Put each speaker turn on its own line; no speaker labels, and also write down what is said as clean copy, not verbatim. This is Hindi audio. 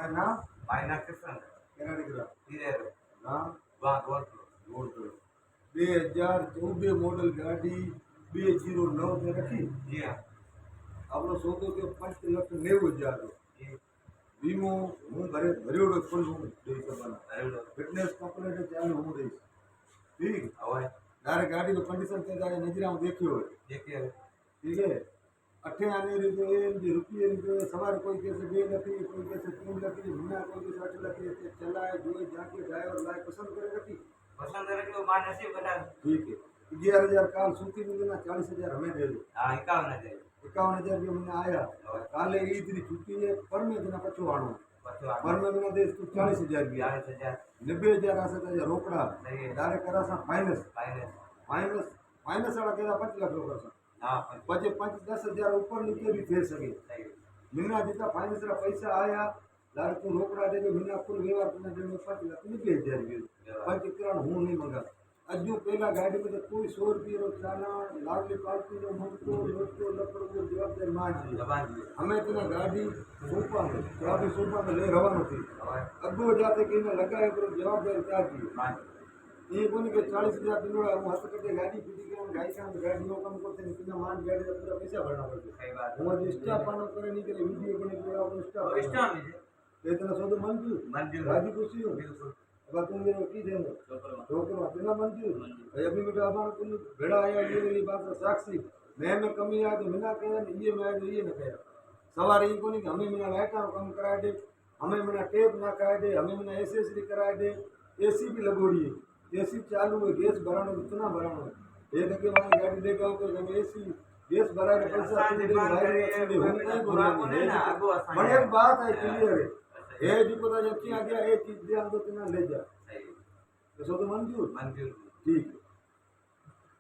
ना
भाईना किसान
केना निकला
धीरे
ना
वाह गोल
गोल करो 2014 मॉडल गाड़ी 209 में रखी
जी हाँ
आपनो सौदो के 5,90,000
जी
वीमो हूँ घरे भरियोड़ो फुल हूँ दे सकना
अरे
फिटनेस कंप्लीट चालू हूँ दे ठीक
और
डायरेक्ट गाड़ी को कंडीशन के जाए नजरा में देखियो
देखिए
ठीक है अठे आने रीते जी रुपये रीते सवार कोई कैसे 2 लखी कोई कैसे 3 लखी महीना कोई कैसे 8 लखी ऐसे चलाए जो जाके ड्राइवर लाए पसंद करे रखी
पसंद है कि मान नसीब बता
ठीक है 11,000 काल सूती में देना 40,000 हमें दे दो
हाँ 51 है
51,000 रुपये महीना आया काले ईद री छुट्टी है पर में देना पछो आनो पर में महीना दे तू 40,000 रुपया
40,000
90,000 आसे तो रोकड़ा
सही है
डायरेक्ट करा सा फाइनेंस
फाइनेंस
माइनस माइनस वाला केदा 5 लाख रोकड़ा सा
हाँ
पचे 5-10,000 ऊपर नीचे भी थे सके
सही
महीना जितना फाइनेंस रा पैसा आया लार तू रोकड़ा दे के महीना कुल व्यवहार करने दे में 5 लाख 90,000 रुपया पंच किरण हूं नहीं मंगा अजू पहला गाड़ी में तो कोई 100 रुपये रो चाना लावली पालती जो मुंडको लोटको लकड़ो को जवाबदार मान जी
जबान जी
हमें तेना गाड़ी सोपा में तो अभी सोपा में ले रवानो थी अगो जाते कि ने लगाए पर जवाबदारी क्या की
मान
ये कोनी के 40,000 दिनोड़ा हूं हाथ कटे गाड़ी पीटी के गाड़ी काम गाड़ी नो काम करते नहीं बिना मान गाड़ी का पूरा पैसा भरना पड़ता
सही बात
हूं आज स्टाफ पानो करे नहीं करे वीडियो बने पूरा अपनो स्टाफ
तो इष्टा में
ये इतना सौदो मंजूर
मंजूर
राजी खुशी हो
बिल्कुल
अब तुम ये की देंगे रोकरो बिना मंजूर भाई अभी बेटा हमारा कुल भेड़ा आया ये बात साक्षी मैं कमी आया तो बिना कहे ये मैं ये न कहे सवार ये कोनी हमें बिना लाइटा काम कराए दे हमें बिना टेप ना कराए दे हमें बिना एसएसडी कराए दे एसी भी लगोड़ी है एसी चालू है गैस भरानो कितना भरानो ये लगे वाली गाड़ी लेके आओ तो जब एसी गैस भरा के पैसा दे दे भाई अच्छे हम नहीं बोलने ना बड़े बात है क्लियर है ये जी पता जब की आ गया एक चीज दे हम तो ना ले जा तो सो तो मंजूर
मंजूर
ठीक है